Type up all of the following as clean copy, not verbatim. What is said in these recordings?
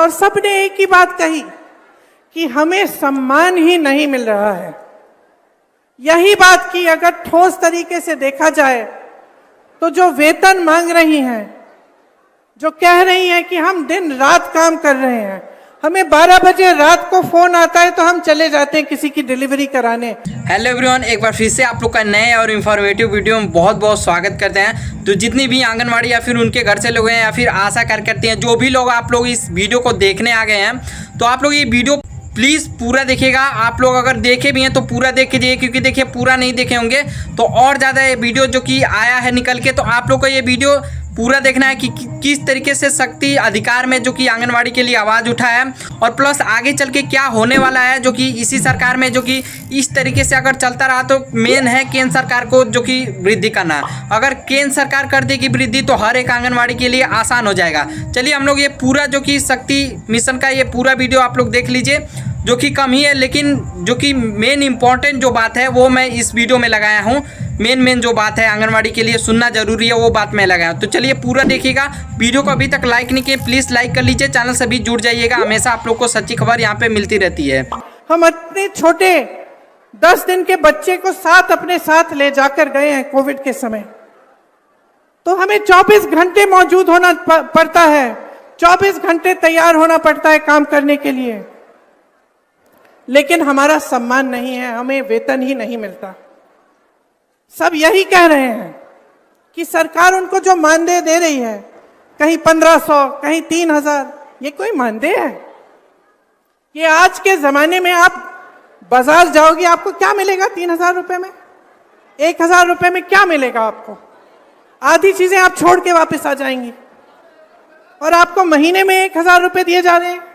और सबने एक ही बात कही कि हमें सम्मान ही नहीं मिल रहा है। यही बात की अगर ठोस तरीके से देखा जाए तो जो वेतन मांग रही हैं, जो कह रही हैं कि हम दिन रात काम कर रहे हैं, हमें 12 बजे रात को फोन आता है तो हम चले जाते हैं किसी की डिलीवरी कराने। हेलो एवरीवन, एक बार फिर से आप लोग का नए और इन्फॉर्मेटिव वीडियो में बहुत बहुत स्वागत करते हैं। तो जितनी भी आंगनवाड़ी या फिर उनके घर से लोग हैं या फिर आशा कार्यकर्ता हैं, जो भी लोग आप लोग इस वीडियो को देखने आ गए हैं, तो आप लोग ये वीडियो प्लीज़ पूरा देखिएगा। आप लोग अगर देखे भी हैं तो पूरा देख कीजिए, क्योंकि देखिए पूरा नहीं देखे होंगे तो और ज़्यादा ये वीडियो जो कि आया है निकल के, तो आप लोग को ये वीडियो पूरा देखना है कि किस तरीके से शक्ति अधिकार में जो कि आंगनवाड़ी के लिए आवाज़ उठाया है, और प्लस आगे चल के क्या होने वाला है जो कि इसी सरकार में, जो कि इस तरीके से अगर चलता रहा तो मेन है केंद्र सरकार को जो कि वृद्धि करना। अगर केंद्र सरकार कर देगी वृद्धि तो हर एक आंगनवाड़ी के लिए आसान हो जाएगा। चलिए हम लोग ये पूरा जो कि शक्ति मिशन का ये पूरा वीडियो आप लोग देख लीजिए, जो कि कम ही है लेकिन जो कि मेन इंपॉर्टेंट जो बात है वो मैं इस वीडियो में लगाया हूँ। मेन जो बात है आंगनवाड़ी के लिए सुनना जरूरी है, वो बात मैं लगाया हूँ। तो चलिए पूरा देखिएगा। वीडियो को अभी तक लाइक नहीं किए प्लीज़ लाइक कर लीजिए, चैनल से भी जुड़ जाइएगा। हमेशा आप लोग को सच्ची खबर यहाँ पे मिलती रहती है। हम अपने छोटे 10 दिन के बच्चे को साथ अपने साथ ले जाकर गए हैं कोविड के समय, तो हमें 24 घंटे मौजूद होना पड़ता है, 24 घंटे तैयार होना पड़ता है काम करने के लिए, लेकिन हमारा सम्मान नहीं है, हमें वेतन ही नहीं मिलता। सब यही कह रहे हैं कि सरकार उनको जो मानदेय दे रही है, कहीं 1500 कहीं 3000, ये कोई मानदेय है? ये आज के जमाने में आप बाजार जाओगे आपको क्या मिलेगा 3000 रुपए में? 1000 रुपए में क्या मिलेगा आपको? आधी चीजें आप छोड़ के वापस आ जाएंगी, और आपको महीने में 1000 रुपए दिए जा रहे हैं।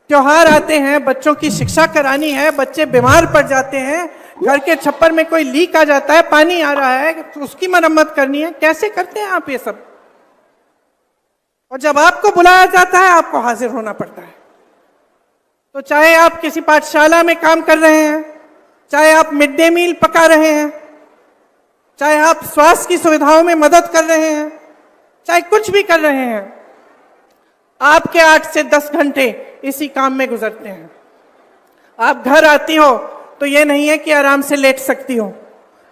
त्योहार आते हैं, बच्चों की शिक्षा करानी है, बच्चे बीमार पड़ जाते हैं, घर के छप्पर में कोई लीक आ जाता है, पानी आ रहा है, तो उसकी मरम्मत करनी है। कैसे करते हैं आप ये सब? और जब आपको बुलाया जाता है आपको हाजिर होना पड़ता है। तो चाहे आप किसी पाठशाला में काम कर रहे हैं, चाहे आप मिड डे मील पका रहे हैं, चाहे आप स्वास्थ्य की सुविधाओं में मदद कर रहे हैं, चाहे कुछ भी कर रहे हैं, आपके 8 से 10 घंटे इसी काम में गुजरते हैं। आप घर आती हो तो ये नहीं है कि आराम से लेट सकती हो।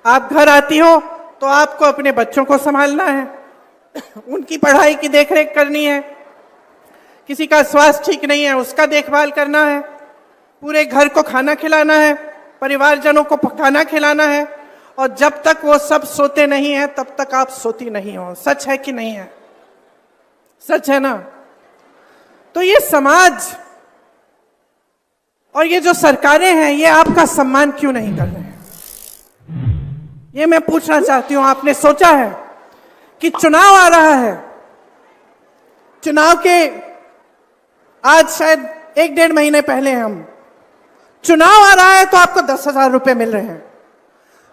आप घर आती हो तो आपको अपने बच्चों को संभालना है, उनकी पढ़ाई की देखरेख करनी है, किसी का स्वास्थ्य ठीक नहीं है उसका देखभाल करना है, पूरे घर को खाना खिलाना है, परिवारजनों को खाना खिलाना है, और जब तक वो सब सोते नहीं हैं तब तक आप सोती नहीं हो। सच है कि नहीं है? सच है ना? तो ये समाज और ये जो सरकारें हैं ये आपका सम्मान क्यों नहीं कर रहे हैं? ये मैं पूछना चाहती हूं। आपने सोचा है कि चुनाव आ रहा है, चुनाव के आज शायद 1-1.5 महीने पहले हम चुनाव आ रहा है तो आपको 10,000 रुपए मिल रहे हैं,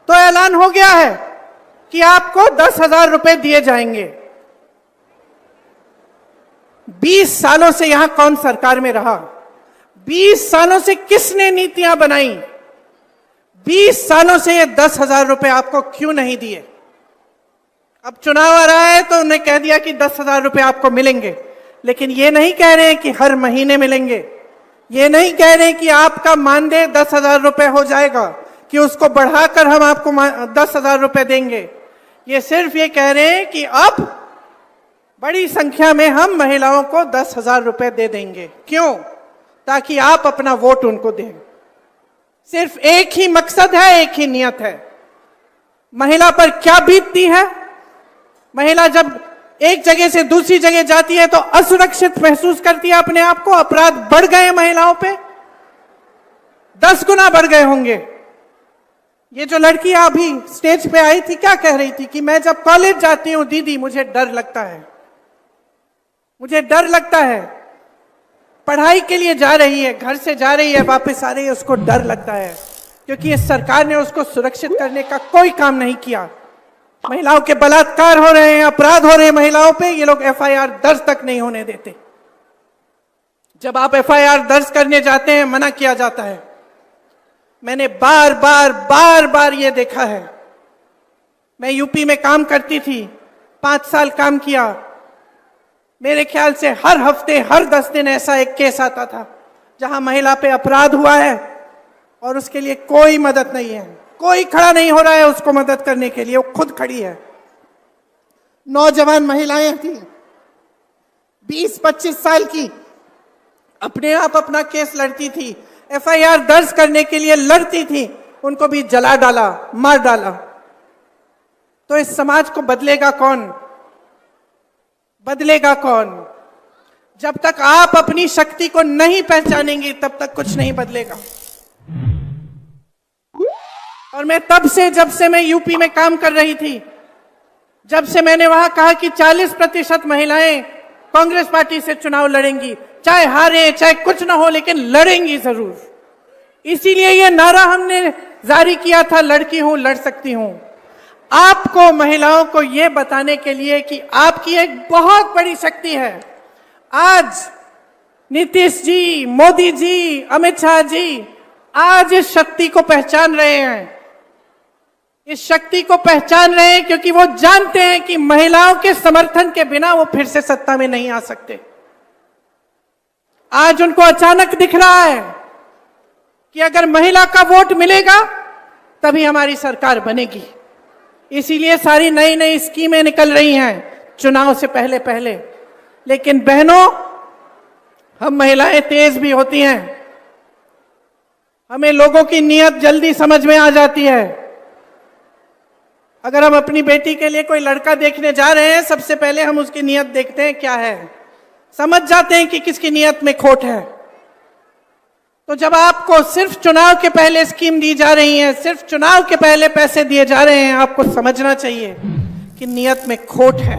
तो ऐलान हो गया है कि आपको 10,000 रुपए दिए जाएंगे। 20 सालों से यहां कौन सरकार में रहा? 20 सालों से किसने नीतियां बनाई? 20 सालों से ये 10,000 रुपए आपको क्यों नहीं दिए? अब चुनाव आ रहा है तो उन्हें कह दिया कि 10,000 रुपए आपको मिलेंगे, लेकिन ये नहीं कह रहे कि हर महीने मिलेंगे। ये नहीं कह रहे कि आपका मानदेय 10,000 रुपए हो जाएगा, कि उसको बढ़ाकर हम आपको 10,000 रुपए देंगे। ये सिर्फ ये कह रहे हैं कि अब बड़ी संख्या में हम महिलाओं को 10,000 रुपए दे देंगे। क्यों? ताकि आप अपना वोट उनको दें। सिर्फ एक ही मकसद है, एक ही नियत है। महिला पर क्या बीतती है? महिला जब एक जगह से दूसरी जगह जाती है तो असुरक्षित महसूस करती है अपने आप को। अपराध बढ़ गए महिलाओं पे, 10 गुना बढ़ गए होंगे। ये जो लड़की अभी स्टेज पे आई थी क्या कह रही थी कि मैं जब कॉलेज जाती हूं दीदी मुझे डर लगता है, मुझे डर लगता है। पढ़ाई के लिए जा रही है, घर से जा रही है, वापस आ रही है, उसको डर लगता है, क्योंकि इस सरकार ने उसको सुरक्षित करने का कोई काम नहीं किया। महिलाओं के बलात्कार हो रहे हैं, अपराध हो रहे हैं महिलाओं पे, ये लोग FIR दर्ज तक नहीं होने देते। जब आप FIR दर्ज करने जाते हैं मना किया जाता है। मैंने बार बार ये देखा है। मैं यूपी में काम करती थी, 5 साल काम किया। मेरे ख्याल से हर हफ्ते हर 10 दिन ऐसा एक केस आता था जहां महिला पे अपराध हुआ है और उसके लिए कोई मदद नहीं है, कोई खड़ा नहीं हो रहा है उसको मदद करने के लिए, वो खुद खड़ी है। नौजवान महिलाएं थी 20-25 साल की, अपने आप अपना केस लड़ती थी, FIR दर्ज करने के लिए लड़ती थी, उनको भी जला डाला, मार डाला। तो इस समाज को बदलेगा कौन? बदलेगा कौन? जब तक आप अपनी शक्ति को नहीं पहचानेंगे तब तक कुछ नहीं बदलेगा। और मैं तब से, जब से मैं यूपी में काम कर रही थी, जब से मैंने वहां कहा कि 40% महिलाएं कांग्रेस पार्टी से चुनाव लड़ेंगी, चाहे हारे चाहे कुछ ना हो लेकिन लड़ेंगी जरूर। इसीलिए ये नारा हमने जारी किया था, लड़की हूं लड़ सकती हूं। आपको, महिलाओं को यह बताने के लिए कि आपकी एक बहुत बड़ी शक्ति है। आज नीतीश जी, मोदी जी, अमित शाह जी आज इस शक्ति को पहचान रहे हैं। इस शक्ति को पहचान रहे हैं क्योंकि वो जानते हैं कि महिलाओं के समर्थन के बिना वो फिर से सत्ता में नहीं आ सकते। आज उनको अचानक दिख रहा है कि अगर महिला का वोट मिलेगा तभी हमारी सरकार बनेगी। इसीलिए सारी नई नई स्कीमें निकल रही हैं चुनाव से पहले पहले। लेकिन बहनों, हम महिलाएं तेज भी होती हैं, हमें लोगों की नीयत जल्दी समझ में आ जाती है। अगर हम अपनी बेटी के लिए कोई लड़का देखने जा रहे हैं, सबसे पहले हम उसकी नीयत देखते हैं क्या है, समझ जाते हैं कि किसकी नीयत में खोट है। तो जब आपको सिर्फ चुनाव के पहले स्कीम दी जा रही है, सिर्फ चुनाव के पहले पैसे दिए जा रहे हैं, आपको समझना चाहिए कि नीयत में खोट है।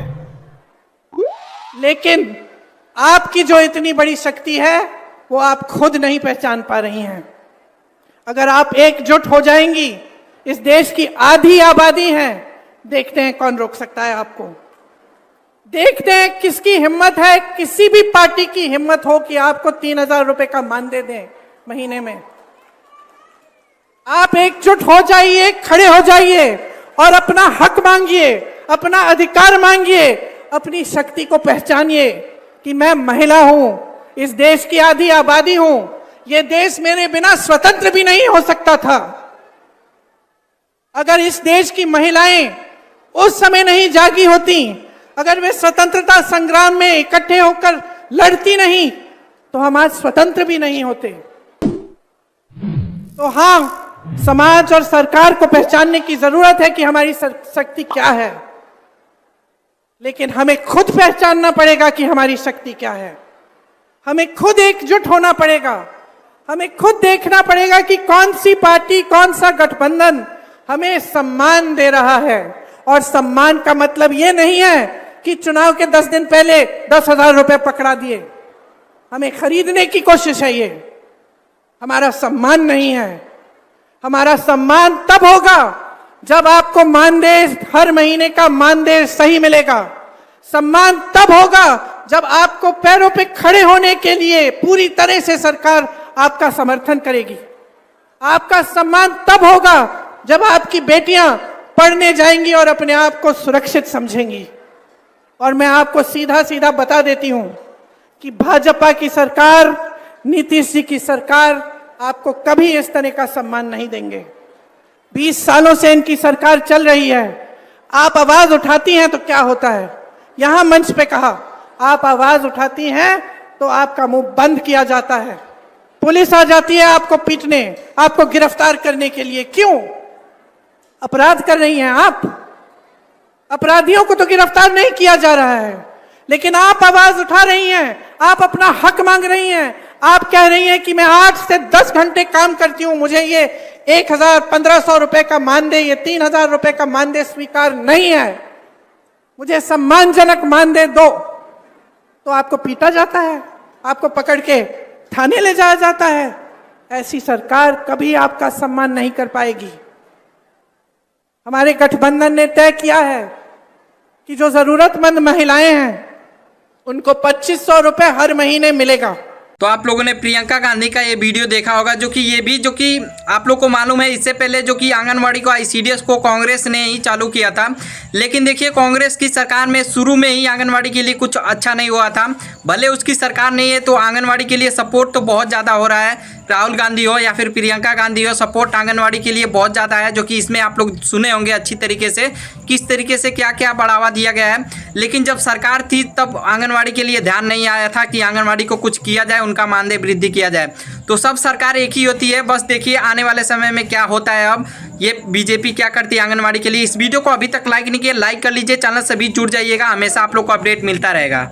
लेकिन आपकी जो इतनी बड़ी शक्ति है वो आप खुद नहीं पहचान पा रही हैं। अगर आप एकजुट हो जाएंगी, इस देश की आधी आबादी है, देखते हैं कौन रोक सकता है आपको। देखते हैं किसकी हिम्मत है, किसी भी पार्टी की हिम्मत हो कि आपको 3,000 रुपए का मानदेय दें महीने में। आप एकजुट हो जाइए, खड़े हो जाइए और अपना हक मांगिए, अपना अधिकार मांगिए, अपनी शक्ति को पहचानिए कि मैं महिला हूं, इस देश की आधी आबादी हूं, यह देश मेरे बिना स्वतंत्र भी नहीं हो सकता था। अगर इस देश की महिलाएं उस समय नहीं जागी होती, अगर वे स्वतंत्रता संग्राम में इकट्ठे होकर लड़ती नहीं, तो हम आज स्वतंत्र भी नहीं होते। तो हाँ, समाज और सरकार को पहचानने की जरूरत है कि हमारी शक्ति क्या है, लेकिन हमें खुद पहचानना पड़ेगा कि हमारी शक्ति क्या है। हमें खुद एकजुट होना पड़ेगा, हमें खुद देखना पड़ेगा कि कौन सी पार्टी, कौन सा गठबंधन हमें सम्मान दे रहा है। और सम्मान का मतलब ये नहीं है कि चुनाव के 10 दिन पहले 10,000 रुपए पकड़ा दिए, हमें खरीदने की कोशिश है। ये हमारा सम्मान नहीं है। हमारा सम्मान तब होगा जब आपको मानदेय, हर महीने का मानदेय सही मिलेगा। सम्मान तब होगा जब आपको पैरों पे खड़े होने के लिए पूरी तरह से सरकार आपका समर्थन करेगी। आपका सम्मान तब होगा जब आपकी बेटियां पढ़ने जाएंगी और अपने आप को सुरक्षित समझेंगी। और मैं आपको सीधा सीधा बता देती हूं कि भाजपा की सरकार, नीतीश जी की सरकार आपको कभी इस तरह का सम्मान नहीं देंगे। 20 सालों से इनकी सरकार चल रही है। आप आवाज उठाती हैं तो क्या होता है? यहां मंच पे कहा, आप आवाज उठाती हैं तो आपका मुंह बंद किया जाता है, पुलिस आ जाती है आपको पीटने, आपको गिरफ्तार करने के लिए। क्यों? अपराध कर रही हैं आप। अपराधियों को तो गिरफ्तार नहीं किया जा रहा है, लेकिन आप आवाज उठा रही हैं, आप अपना हक मांग रही हैं। आप कह रही हैं कि मैं 8 से 10 घंटे काम करती हूं, मुझे ये 1,000-1,500 रुपए का मानदेय, ये 3,000 रुपए का मानदेय स्वीकार नहीं है, मुझे सम्मानजनक मानदेय दो। तो आपको पीटा जाता है, आपको पकड़ के थाने ले जाया जाता है। ऐसी सरकार कभी आपका सम्मान नहीं कर पाएगी। हमारे गठबंधन ने तय किया है कि जो जरूरतमंद महिलाएं हैं उनको 2,500 रुपए हर महीने मिलेगा। तो आप लोगों ने प्रियंका गांधी का ये वीडियो देखा होगा, जो कि आप लोग को मालूम है, इससे पहले जो कि आंगनवाड़ी को आईसीडीएस को कांग्रेस ने ही चालू किया था। लेकिन देखिए कांग्रेस की सरकार में शुरू में ही आंगनवाड़ी के लिए कुछ अच्छा नहीं हुआ था। भले उसकी सरकार नहीं है तो आंगनवाड़ी के लिए सपोर्ट तो बहुत ज़्यादा हो रहा है। राहुल गांधी हो या फिर प्रियंका गांधी हो, सपोर्ट आंगनवाड़ी के लिए बहुत ज़्यादा है, जो कि इसमें आप लोग सुने होंगे अच्छी तरीके से किस तरीके से क्या क्या बढ़ावा दिया गया है। लेकिन जब सरकार थी तब आंगनवाड़ी के लिए ध्यान नहीं आया था कि आंगनवाड़ी को कुछ किया जाए, उनका मानदेय वृद्धि किया जाए। तो सब सरकार एक ही होती है, बस देखिए आने वाले समय में क्या होता है। अब ये बीजेपी क्या करती है आंगनवाड़ी के लिए। इस वीडियो को अभी तक लाइक नहीं किया, लाइक कर लीजिए, चैनल से भी जुड़ जाइएगा, हमेशा आप लोग को अपडेट मिलता रहेगा।